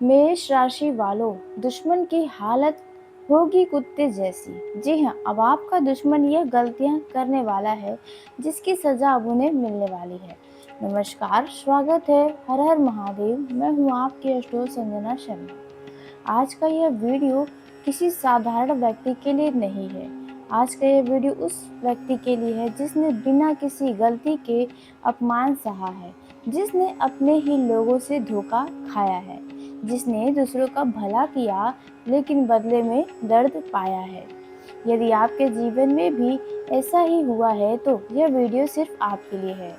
मेष राशि वालों, दुश्मन की हालत होगी कुत्ते जैसी। जी हाँ, अब आपका दुश्मन यह गलतियां करने वाला है जिसकी सजा अब उन्हें मिलने वाली है। नमस्कार, स्वागत है। हर हर महादेव। मैं हूँ आपकी एस्ट्रो संजना शर्मा। आज का यह वीडियो किसी साधारण व्यक्ति के लिए नहीं है। आज का यह वीडियो उस व्यक्ति के लिए है जिसने बिना किसी गलती के अपमान सहा है, जिसने अपने ही लोगों से धोखा खाया है, जिसने दूसरों का भला किया लेकिन बदले में दर्द पाया है। यदि आपके जीवन में भी ऐसा ही हुआ है तो यह वीडियो सिर्फ आपके लिए है।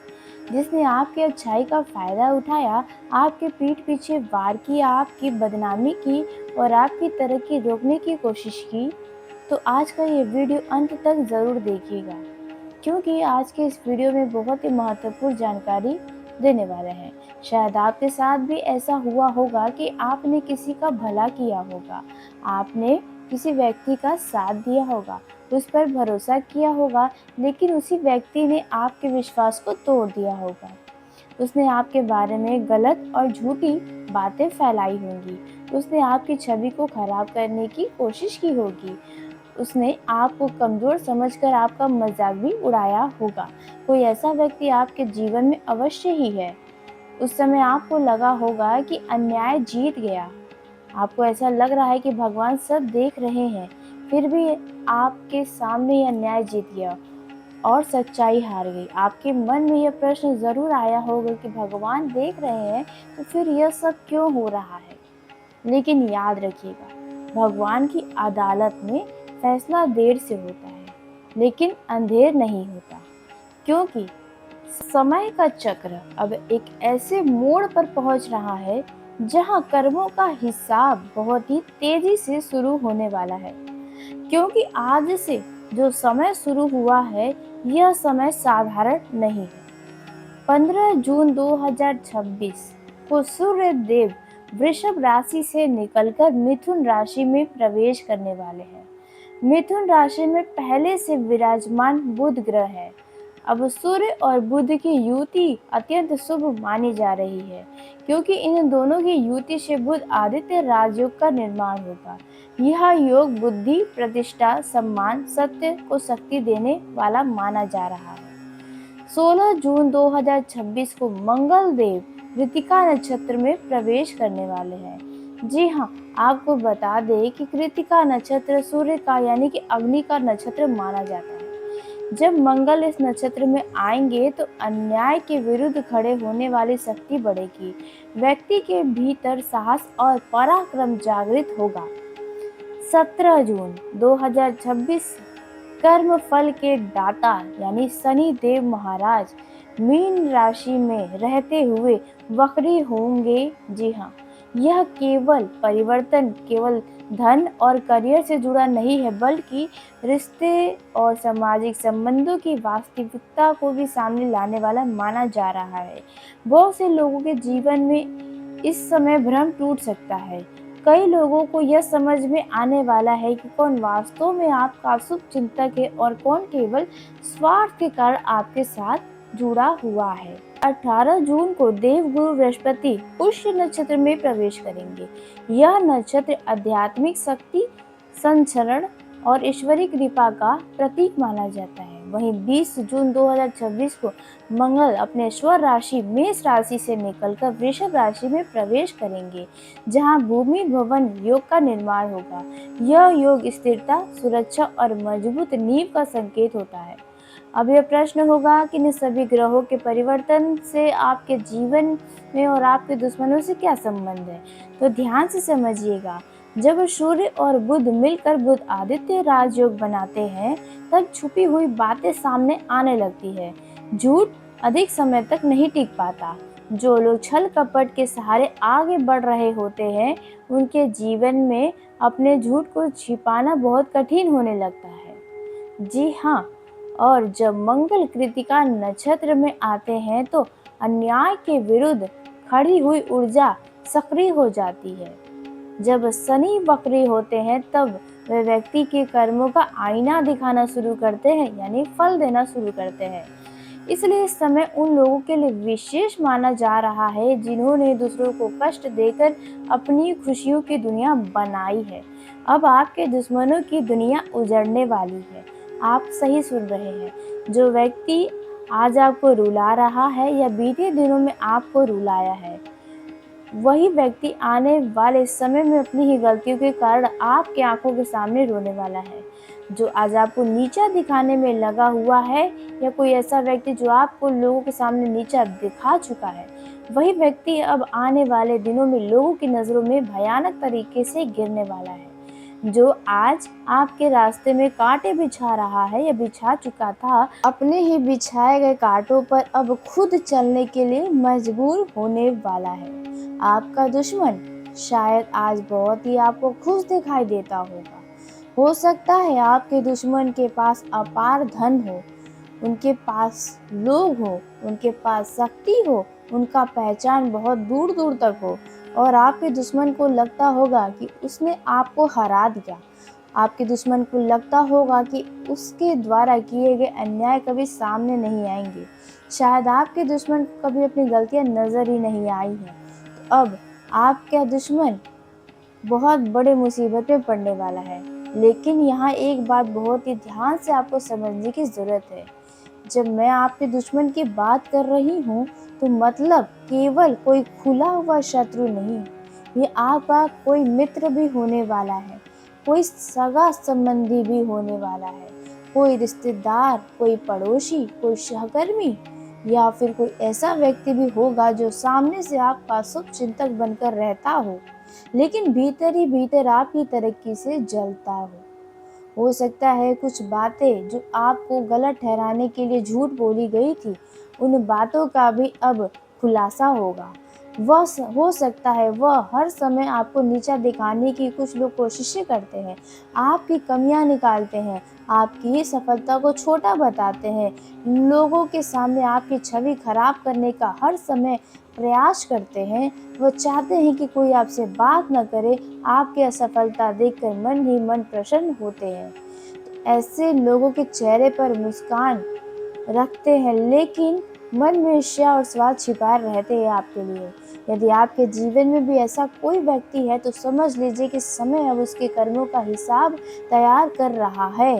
जिसने आपकी अच्छाई का फायदा उठाया, आपके पीठ पीछे वार किया, आपकी बदनामी की और आपकी तरक्की रोकने की कोशिश की, तो आज का ये वीडियो अंत तक जरूर देखिएगा, क्योंकि आज के इस वीडियो में बहुत ही महत्वपूर्ण जानकारी देने वाले हैं। शायद आपके साथ भी ऐसा हुआ होगा कि आपने किसी का भला किया होगा, आपने किसी व्यक्ति का साथ दिया होगा, उस पर भरोसा किया होगा, लेकिन उसी व्यक्ति ने आपके विश्वास को तोड़ दिया होगा। उसने आपके बारे में गलत और झूठी बातें फैलाई होंगी, उसने आपकी छवि को खराब करने की कोशिश की होगी, उसने आपको कमज़ोर समझकर आपका मज़ाक भी उड़ाया होगा। कोई ऐसा व्यक्ति आपके जीवन में अवश्य ही है। उस समय आपको लगा होगा कि अन्याय जीत गया। आपको ऐसा लग रहा है कि भगवान सब देख रहे हैं, फिर भी आपके सामने यह अन्याय जीत गया और सच्चाई हार गई। आपके मन में यह प्रश्न ज़रूर आया होगा कि भगवान देख रहे हैं तो फिर यह सब क्यों हो रहा है। लेकिन याद रखिएगा, भगवान की अदालत में फैसला देर से होता है, लेकिन अंधेर नहीं होता, क्योंकि समय का चक्र अब एक ऐसे मोड़ पर पहुंच रहा है जहां कर्मों का हिसाब बहुत ही तेजी से शुरू होने वाला है। क्योंकि आज से जो समय शुरू हुआ है, यह समय साधारण नहीं है। 15 जून 2026 को सूर्य देव वृषभ राशि से निकलकर मिथुन राशि में प्रवेश करने वाले हैं। मिथुन राशि में पहले से विराजमान बुध ग्रह है। अब सूर्य और बुध की युति अत्यंत शुभ मानी जा रही है, क्योंकि इन दोनों की युति से बुध आदित्य राजयोग का निर्माण होगा। यह योग बुद्धि, प्रतिष्ठा, सम्मान, सत्य को शक्ति देने वाला माना जा रहा है। 16 जून 2026 को मंगल देव कृतिका नक्षत्र में प्रवेश करने वाले हैं। जी हाँ, आपको बता दें कि कृतिका नक्षत्र सूर्य का यानी कि अग्नि का नक्षत्र माना जाता है। जब मंगल इस नक्षत्र में आएंगे तो अन्याय के विरुद्ध खड़े होने वाली शक्ति बढ़ेगी। व्यक्ति के भीतर साहस और पराक्रम जागृत होगा। 17 जून 2026 कर्म फल के दाता यानी शनि देव महाराज मीन राशि में रहते हुए वक्री होंगे। जी हाँ, यह केवल परिवर्तन केवल धन और करियर से जुड़ा नहीं है, बल्कि रिश्ते और सामाजिक संबंधों की वास्तविकता को भी सामने लाने वाला माना जा रहा है। बहुत से लोगों के जीवन में इस समय भ्रम टूट सकता है। कई लोगों को यह समझ में आने वाला है कि कौन वास्तव में आपका शुभ चिंतक है और कौन केवल स्वार्थ के कारण आपके साथ जुड़ा हुआ है। 18 जून को देवगुरु बृहस्पति पुष्य नक्षत्र में प्रवेश करेंगे। यह नक्षत्र आध्यात्मिक शक्ति, संचरण और ईश्वरी कृपा का प्रतीक माना जाता है। वहीं 20 जून 2026 को मंगल अपने स्वर राशि मेष राशि से निकलकर वृषभ राशि में प्रवेश करेंगे, जहां भूमि भवन योग का निर्माण होगा। यह योग स्थिरता, सुरक्षा और मजबूत नींव का संकेत होता है। अब यह प्रश्न होगा कि इन सभी ग्रहों के परिवर्तन से आपके जीवन में और आपके दुश्मनों से क्या संबंध है, तो ध्यान से समझिएगा। जब सूर्य और बुध मिलकर बुध आदित्य राजयोग बनाते हैं, तब छुपी हुई बातें सामने आने लगती है। झूठ अधिक समय तक नहीं टिक पाता। जो लोग छल कपट के सहारे आगे बढ़ रहे होते हैं, उनके जीवन में अपने झूठ को छिपाना बहुत कठिन होने लगता है। जी हाँ, और जब मंगल कृतिका नक्षत्र में आते हैं तो अन्याय के विरुद्ध खड़ी हुई ऊर्जा सक्रिय हो जाती है। जब शनि वक्री होते हैं तब वे व्यक्ति के कर्मों का आईना दिखाना शुरू करते हैं, यानी फल देना शुरू करते हैं। इसलिए इस समय उन लोगों के लिए विशेष माना जा रहा है जिन्होंने दूसरों को कष्ट देकर अपनी खुशियों की दुनिया बनाई है। अब आपके दुश्मनों की दुनिया उजड़ने वाली है। आप सही सुन रहे हैं। जो व्यक्ति आज आपको रुला रहा है या बीते दिनों में आपको रुलाया है, वही व्यक्ति आने वाले समय में अपनी ही गलतियों के कारण आपकी आंखों के सामने रोने वाला है। जो आज आपको नीचा दिखाने में लगा हुआ है या कोई ऐसा व्यक्ति जो आपको लोगों के सामने नीचा दिखा चुका है, वही व्यक्ति अब आने वाले दिनों में लोगों की नज़रों में भयानक तरीके से गिरने वाला है। जो आज आपके रास्ते में कांटे बिछा रहा है या बिछा चुका था, अपने ही बिछाए गए कांटों पर अब खुद चलने के लिए मजबूर होने वाला है। आपका दुश्मन शायद आज बहुत ही आपको खुश दिखाई देता होगा। हो सकता है आपके दुश्मन के पास अपार धन हो, उनके पास लोग हो, उनके पास शक्ति हो, उनका पहचान बहुत दूर दूर तक हो और आपके दुश्मन को लगता होगा कि उसने आपको हरा दिया। आपके दुश्मन को लगता होगा कि उसके द्वारा किए गए अन्याय कभी सामने नहीं आएंगे। शायद आपके दुश्मन को कभी अपनी गलतियां नजर ही नहीं आई हैं। तो अब आपका दुश्मन बहुत बड़े मुसीबत में पड़ने वाला है। लेकिन यहाँ एक बात बहुत ही ध्यान से आपको समझने की ज़रूरत है। जब मैं आपके दुश्मन की बात कर रही हूँ, तो मतलब केवल कोई खुला हुआ शत्रु नहीं, ये आपका कोई मित्र भी होने वाला है, कोई सगा संबंधी भी होने वाला है, कोई रिश्तेदार, कोई पड़ोसी, कोई सहकर्मी या फिर कोई ऐसा व्यक्ति भी होगा जो सामने से आपका शुभ चिंतक बनकर रहता हो, लेकिन भीतर ही भीतर आपकी तरक्की से जलता हो सकता है कुछ बातें जो आपको गलत ठहराने के लिए झूठ बोली गई थी, उन बातों का भी अब खुलासा होगा। हो सकता है वह हर समय आपको नीचा दिखाने की कुछ लोग कोशिशें करते हैं, आपकी कमियां निकालते हैं, आपकी सफलता को छोटा बताते हैं, लोगों के सामने आपकी छवि खराब करने का हर समय प्रयास करते हैं। वो चाहते हैं कि कोई आपसे बात न करे, आपकी असफलता देखकर मन ही मन प्रसन्न होते हैं। तो ऐसे लोगों के चेहरे पर मुस्कान रखते हैं, लेकिन मन में ईर्ष्या और स्वार्थ छिपाए रहते हैं आपके लिए। यदि आपके जीवन में भी ऐसा कोई व्यक्ति है, तो समझ लीजिए कि समय अब उसके कर्मों का हिसाब तैयार कर रहा है।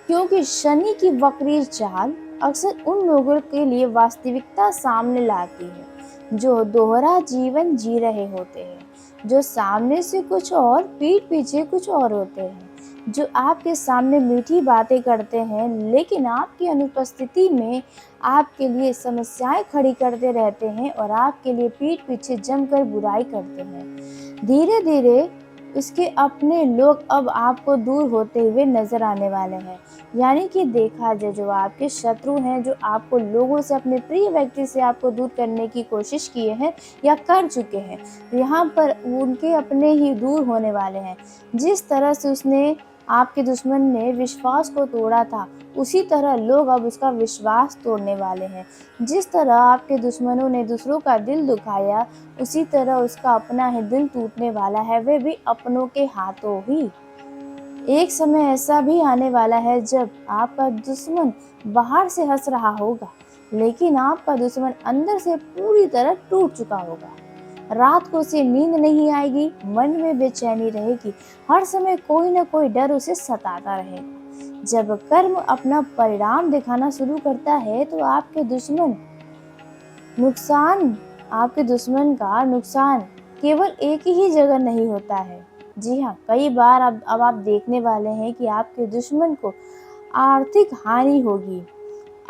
क्योंकि शनि की वक्री चाल अक्सर उन लोगों के लिए वास्तविकता सामने लाती है जो दोहरा जीवन जी रहे होते हैं, जो सामने से कुछ और पीठ पीछे कुछ और होते हैं, जो आपके सामने मीठी बातें करते हैं लेकिन आपकी अनुपस्थिति में आपके लिए समस्याएं खड़ी करते रहते हैं और आपके लिए पीठ पीछे जमकर बुराई करते हैं। धीरे धीरे इसके अपने लोग अब आपको दूर होते हुए नजर आने वाले हैं। यानी कि देखा जाए, जो आपके शत्रु हैं, जो आपको लोगों से, अपने प्रिय व्यक्ति से आपको दूर करने की कोशिश किए हैं या कर चुके हैं, यहाँ पर उनके अपने ही दूर होने वाले हैं। जिस तरह से उसने आपके दुश्मन ने विश्वास को तोड़ा था, उसी तरह लोग अब उसका विश्वास तोड़ने वाले हैं। जिस तरह आपके दुश्मनों ने दूसरों का दिल दुखाया, उसी तरह उसका अपना ही दिल टूटने वाला है, वे भी अपनों के हाथों ही। एक समय ऐसा भी आने वाला है जब आपका दुश्मन बाहर से हंस रहा होगा, लेकिन आपका दुश्मन अंदर से पूरी तरह टूट चुका होगा। रात को उसे नींद नहीं आएगी, मन में बेचैनी रहेगी, हर समय कोई न कोई डर उसे सताता रहेगा। जब कर्म अपना परिणाम दिखाना शुरू करता है, तो नुकसान आपके दुश्मन का नुकसान केवल एक ही जगह नहीं होता है। जी हाँ, कई बार अब आप देखने वाले हैं कि आपके दुश्मन को आर्थिक हानि होगी,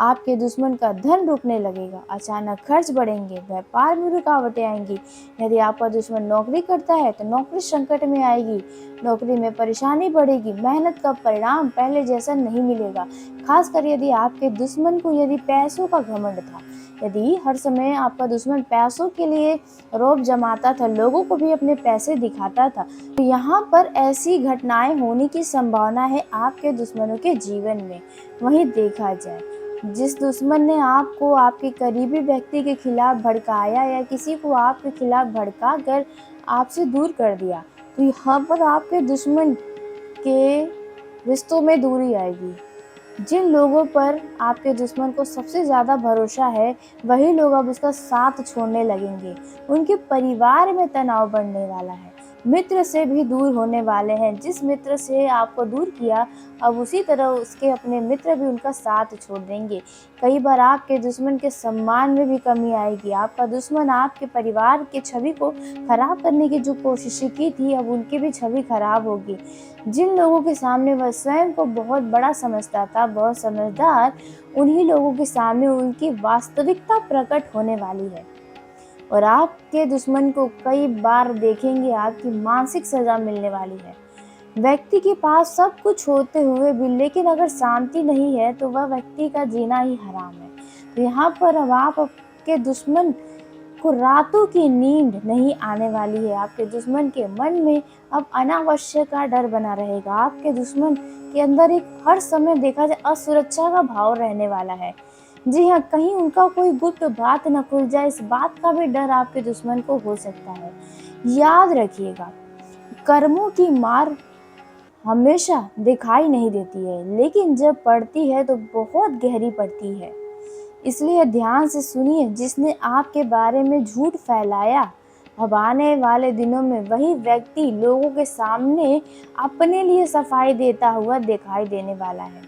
आपके दुश्मन का धन रुकने लगेगा, अचानक खर्च बढ़ेंगे, व्यापार में रुकावटें आएंगी। यदि आपका दुश्मन नौकरी करता है तो नौकरी संकट में आएगी, नौकरी में परेशानी बढ़ेगी, मेहनत का परिणाम पहले जैसा नहीं मिलेगा। खासकर यदि आपके दुश्मन को यदि पैसों का घमंड था, यदि हर समय आपका दुश्मन पैसों के लिए रौब जमाता था, लोगों को भी अपने पैसे दिखाता था, तो यहाँ पर ऐसी घटनाएं होने की संभावना है आपके दुश्मनों के जीवन में। वहीं देखा जाए, जिस दुश्मन ने आपको आपके करीबी व्यक्ति के खिलाफ भड़काया या किसी को आपके खिलाफ भड़का कर आपसे दूर कर दिया, तो यहाँ पर आपके दुश्मन के रिश्तों में दूरी आएगी। जिन लोगों पर आपके दुश्मन को सबसे ज़्यादा भरोसा है, वही लोग अब उसका साथ छोड़ने लगेंगे। उनके परिवार में तनाव बढ़ने वाला है। मित्र से भी दूर होने वाले हैं। जिस मित्र से आपको दूर किया, अब उसी तरह उसके अपने मित्र भी उनका साथ छोड़ देंगे। कई बार आपके दुश्मन के सम्मान में भी कमी आएगी। आपका दुश्मन आपके परिवार की छवि को खराब करने की जो कोशिशें की थी, अब उनकी भी छवि खराब होगी। जिन लोगों के सामने वह स्वयं को बहुत बड़ा समझता था, बहुत समझदार, उन्हीं लोगों के सामने उनकी वास्तविकता प्रकट होने वाली है और आपके दुश्मन को कई बार देखेंगे आपकी मानसिक सजा मिलने वाली है। व्यक्ति के पास सब कुछ होते हुए भी लेकिन अगर शांति नहीं है तो वह व्यक्ति का जीना ही हराम है। तो यहाँ पर अब आप आपके दुश्मन को रातों की नींद नहीं आने वाली है। आपके दुश्मन के मन में अब अनावश्यक का डर बना रहेगा। आपके दुश्मन के अंदर एक हर समय देखा जाए असुरक्षा का भाव रहने वाला है। जी हाँ, कहीं उनका कोई गुप्त बात न खुल जाए, इस बात का भी डर आपके दुश्मन को हो सकता है। याद रखिएगा, कर्मों की मार हमेशा दिखाई नहीं देती है, लेकिन जब पड़ती है तो बहुत गहरी पड़ती है। इसलिए ध्यान से सुनिए, जिसने आपके बारे में झूठ फैलाया, अब आने वाले दिनों में वही व्यक्ति लोगों के सामने अपने लिए सफाई देता हुआ दिखाई देने वाला है।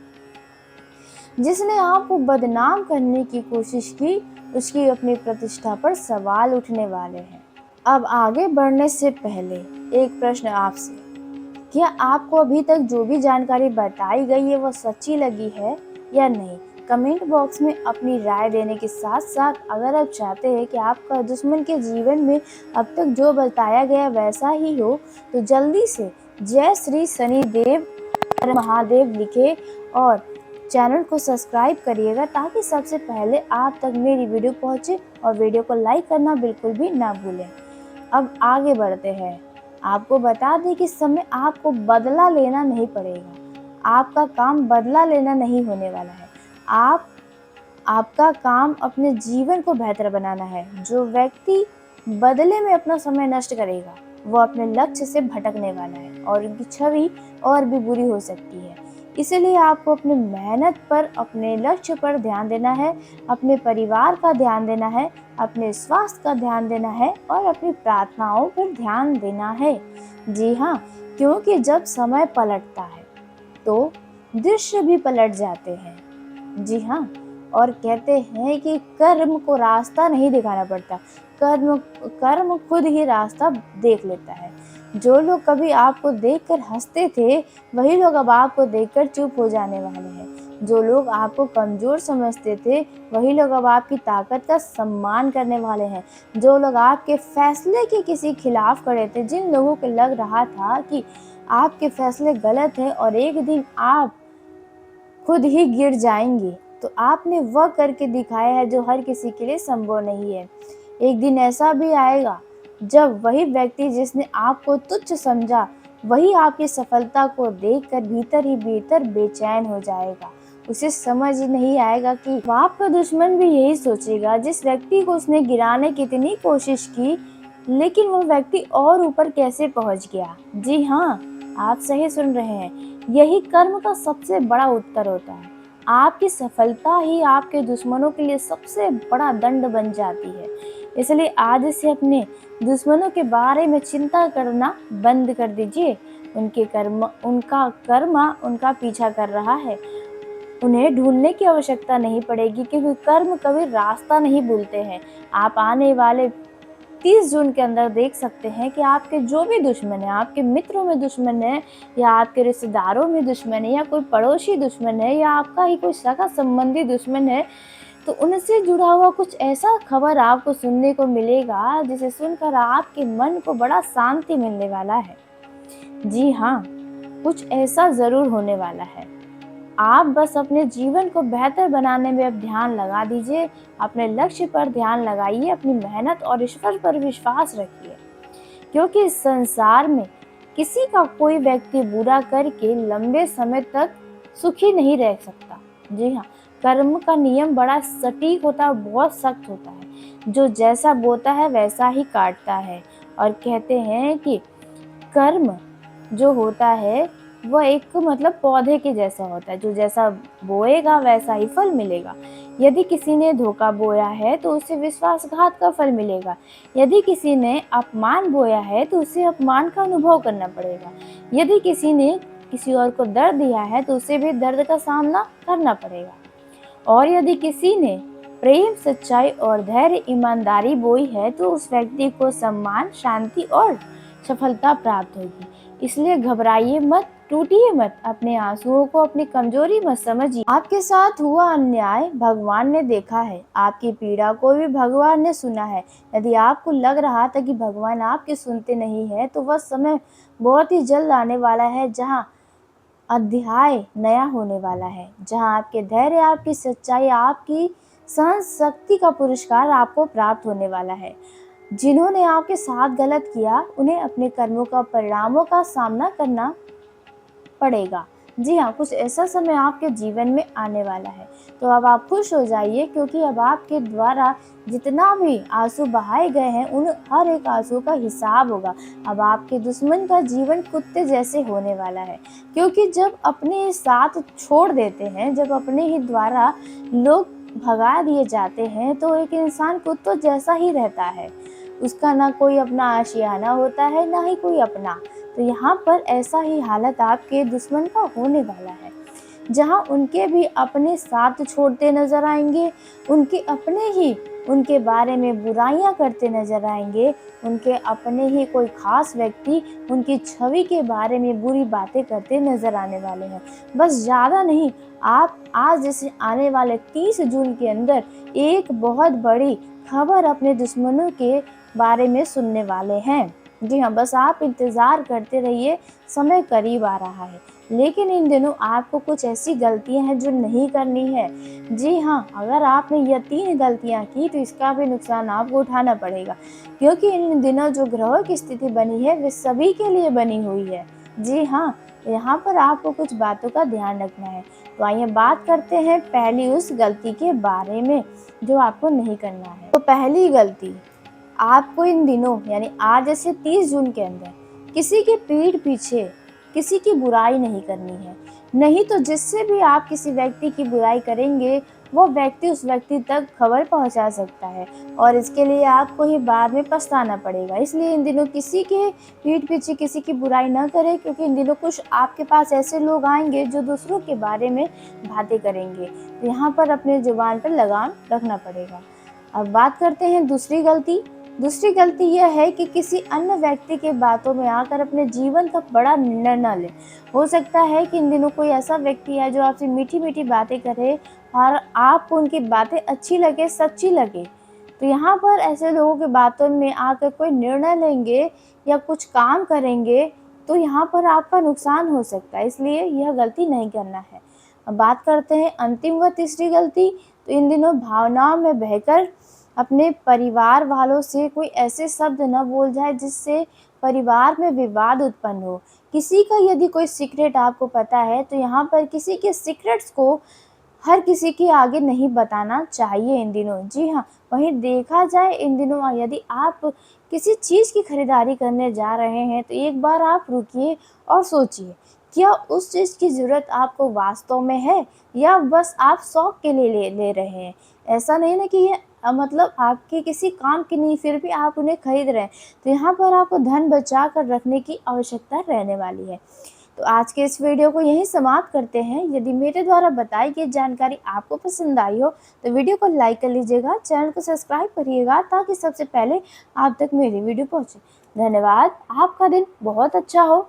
जिसने आपको बदनाम करने की कोशिश की, उसकी अपनी प्रतिष्ठा पर सवाल उठने वाले हैं। अब आगे बढ़ने से पहले एक प्रश्न आपसे, क्या आपको अभी तक जो भी जानकारी बताई गई है वो सच्ची लगी है या नहीं? कमेंट बॉक्स में अपनी राय देने के साथ साथ अगर आप चाहते हैं कि आपका दुश्मन के जीवन में अब तक जो बताया गया वैसा ही हो, तो जल्दी से जय श्री शनिदेव हर महादेव लिखे और चैनल को सब्सक्राइब करिएगा, ताकि सबसे पहले आप तक मेरी वीडियो पहुंचे और वीडियो को लाइक करना बिल्कुल भी ना भूलें। अब आगे बढ़ते हैं। आपको बता दें कि इस समय आपको बदला लेना नहीं पड़ेगा। आपका काम बदला लेना नहीं होने वाला है। आपका काम अपने जीवन को बेहतर बनाना है। जो व्यक्ति बदले में अपना समय नष्ट करेगा, वो अपने लक्ष्य से भटकने वाला है और उनकी छवि और भी बुरी हो सकती है। इसलिए आपको अपनी मेहनत पर, अपने लक्ष्य पर ध्यान देना है, अपने परिवार का ध्यान देना है, अपने स्वास्थ्य का ध्यान देना है और अपनी प्रार्थनाओं पर ध्यान देना है। जी हाँ, क्योंकि जब समय पलटता है तो दृश्य भी पलट जाते हैं। जी हाँ, और कहते हैं कि कर्म को रास्ता नहीं दिखाना पड़ता, कर्म कर्म खुद ही रास्ता देख लेता है। जो लोग कभी आपको देखकर हंसते थे, वही लोग अब आपको देखकर चुप हो जाने वाले हैं। जो लोग आपको कमजोर समझते थे, वही लोग अब आपकी ताकत का सम्मान करने वाले हैं। जो लोग आपके फैसले के किसी खिलाफ खड़े थे, जिन लोगों को लग रहा था कि आपके फैसले गलत हैं और एक दिन आप खुद ही गिर जाएंगे, तो आपने वह करके दिखाया है जो हर किसी के लिए संभव नहीं है। एक दिन ऐसा भी आएगा जब वही व्यक्ति जिसने आपको तुच्छ समझा, वही आपकी सफलता को देखकर भीतर ही भीतर बेचैन हो जाएगा। उसे समझ ही नहीं आएगा कि आपका दुश्मन भी यही सोचेगा। जिस व्यक्ति को उसने गिराने की इतनी कोशिश की, लेकिन वो व्यक्ति और ऊपर कैसे पहुंच गया। जी हाँ, आप सही सुन रहे हैं। यही कर्म का सबसे बड़ा उत्तर होता है। आपकी सफलता ही आपके दुश्मनों के लिए सबसे बड़ा दंड बन जाती है। इसलिए आज से अपने दुश्मनों के बारे में चिंता करना बंद कर दीजिए। उनका कर्म उनका पीछा कर रहा है। उन्हें ढूंढने की आवश्यकता नहीं पड़ेगी, क्योंकि कर्म कभी रास्ता नहीं भूलते हैं। आप आने वाले 30 जून के अंदर देख सकते हैं कि आपके जो भी दुश्मन है, आपके मित्रों में दुश्मन है या आपके रिश्तेदारों में दुश्मन है या कोई पड़ोसी दुश्मन है या आपका ही कोई सगा संबंधी दुश्मन है, तो उनसे जुड़ा हुआ कुछ ऐसा खबर आपको सुनने को मिलेगा जिसे सुनकर आपके मन को बड़ा शांति मिलने वाला है। जी हाँ, कुछ ऐसा जरूर होने वाला है। आप बस अपने जीवन को बेहतर बनाने में अब ध्यान लगा दीजिए, अपने लक्ष्य पर ध्यान लगाइए, अपनी मेहनत और ईश्वर पर विश्वास रखिए, क्योंकि इस संसार में किसी का कोई व्यक्ति बुरा करके लंबे समय तक सुखी नहीं रह सकता। जी हाँ, कर्म का नियम बड़ा सटीक होता है, बहुत सख्त होता है। जो जैसा बोता है वैसा ही काटता है। और कहते हैं कि कर्म जो होता है वह एक मतलब पौधे के जैसा होता है, जो जैसा बोएगा वैसा ही फल मिलेगा। यदि किसी ने धोखा बोया है तो उसे विश्वासघात का फल मिलेगा। यदि किसी ने अपमान बोया है तो उसे अपमान का अनुभव करना पड़ेगा। यदि किसी ने किसी और को दर्द दिया है तो उसे भी दर्द का सामना करना पड़ेगा। और यदि किसी ने प्रेम, सच्चाई और धैर्य, ईमानदारी बोई है तो उस व्यक्ति को सम्मान, शांति और सफलता प्राप्त होगी। इसलिए घबराइए मत, टूटिए मत, अपने आंसुओं को अपनी कमजोरी मत समझिए। आपके साथ हुआ अन्याय भगवान ने देखा है, आपकी पीड़ा को भी भगवान ने सुना है। यदि आपको लग रहा था कि भगवान आपकी सुनते नहीं है, तो वह समय बहुत ही जल्द आने वाला है जहाँ अध्याय नया होने वाला है, जहां आपके धैर्य, आपकी सच्चाई, आपकी सहन शक्ति का पुरस्कार आपको प्राप्त होने वाला है। जिन्होंने आपके साथ गलत किया, उन्हें अपने कर्मों का परिणामों का सामना करना पड़ेगा। जी हाँ, कुछ ऐसा समय आपके जीवन में आने वाला है। तो अब आप खुश हो जाइए, क्योंकि अब आपके द्वारा जितना भी आंसू बहाए गए हैं, उन हर एक आंसू का हिसाब होगा। अब आपके दुश्मन का जीवन कुत्ते जैसे होने वाला है, क्योंकि जब अपने साथ छोड़ देते हैं, जब अपने ही द्वारा लोग भगा दिए जाते हैं, तो एक इंसान कुत्तों जैसा ही रहता है। उसका ना कोई अपना आशियाना होता है, ना ही कोई अपना। तो यहाँ पर ऐसा ही हालत आपके दुश्मन का होने वाला है, जहाँ उनके भी अपने साथ छोड़ते नजर आएंगे, उनके अपने ही उनके बारे में बुराइयां करते नजर आएंगे, उनके अपने ही कोई खास व्यक्ति उनकी छवि के बारे में बुरी बातें करते नजर आने वाले हैं। बस ज़्यादा नहीं, आप आज जैसे आने वाले 30 जून के अंदर एक बहुत बड़ी खबर अपने दुश्मनों के बारे में सुनने वाले हैं। जी हाँ, बस आप इंतज़ार करते रहिए, समय करीब आ रहा है। लेकिन इन दिनों आपको कुछ ऐसी गलतियां हैं जो नहीं करनी है। जी हाँ, अगर आपने यह 3 गलतियां की तो इसका भी नुकसान आपको उठाना पड़ेगा, क्योंकि इन दिनों जो ग्रहों की स्थिति बनी है वे सभी के लिए बनी हुई है। जी हाँ, यहाँ पर आपको कुछ बातों का ध्यान रखना है। तो आइए बात करते हैं पहली उस गलती के बारे में जो आपको नहीं करना है। तो पहली गलती, आपको इन दिनों यानी आज जैसे 30 जून के अंदर किसी की पीठ पीछे किसी की बुराई नहीं करनी है। नहीं तो जिससे भी आप किसी व्यक्ति की बुराई करेंगे, वो व्यक्ति उस व्यक्ति तक खबर पहुंचा सकता है, और इसके लिए आपको ही बाद में पछताना पड़ेगा। इसलिए इन दिनों किसी के पीठ पीछे किसी की बुराई ना करें, क्योंकि इन दिनों कुछ आपके पास ऐसे लोग आएंगे जो दूसरों के बारे में बातें करेंगे। तो यहाँ पर अपने जुबान पर लगाम रखना पड़ेगा। अब बात करते हैं दूसरी गलती। दूसरी गलती यह है कि किसी अन्य व्यक्ति के बातों में आकर अपने जीवन का बड़ा निर्णय न लें। हो सकता है कि इन दिनों कोई ऐसा व्यक्ति है जो आपसे मीठी मीठी बातें करे और आपको उनकी बातें अच्छी लगे, सच्ची लगे। तो यहाँ पर ऐसे लोगों की बातों में आकर कोई निर्णय लेंगे या कुछ काम करेंगे, तो यहाँ पर आपका नुकसान हो सकता है। इसलिए यह गलती नहीं करना है। अब बात करते हैं अंतिम व तीसरी गलती। तो इन दिनों भावनाओं में बहकर अपने परिवार वालों से कोई ऐसे शब्द न बोल जाए जिससे परिवार में विवाद उत्पन्न हो। किसी का यदि कोई सीक्रेट आपको पता है, तो यहाँ पर किसी के सीक्रेट्स को हर किसी के आगे नहीं बताना चाहिए इन दिनों। जी हाँ, वहीं देखा जाए इन दिनों यदि आप किसी चीज़ की खरीदारी करने जा रहे हैं, तो एक बार आप रुकिए और सोचिए, क्या उस चीज़ की ज़रूरत आपको वास्तव में है, या बस आप शौक के लिए ले रहे हैं। ऐसा नहीं ना कि ये मतलब आपके किसी काम की नहीं, फिर भी आप उन्हें खरीद रहे हैं। तो यहाँ पर आपको धन बचा कर रखने की आवश्यकता रहने वाली है। तो आज के इस वीडियो को यहीं समाप्त करते हैं। यदि मेरे द्वारा बताई गई जानकारी आपको पसंद आई हो तो वीडियो को लाइक कर लीजिएगा, चैनल को सब्सक्राइब करिएगा, ताकि सबसे पहले आप तक मेरी वीडियो पहुंचे। धन्यवाद। आपका दिन बहुत अच्छा हो।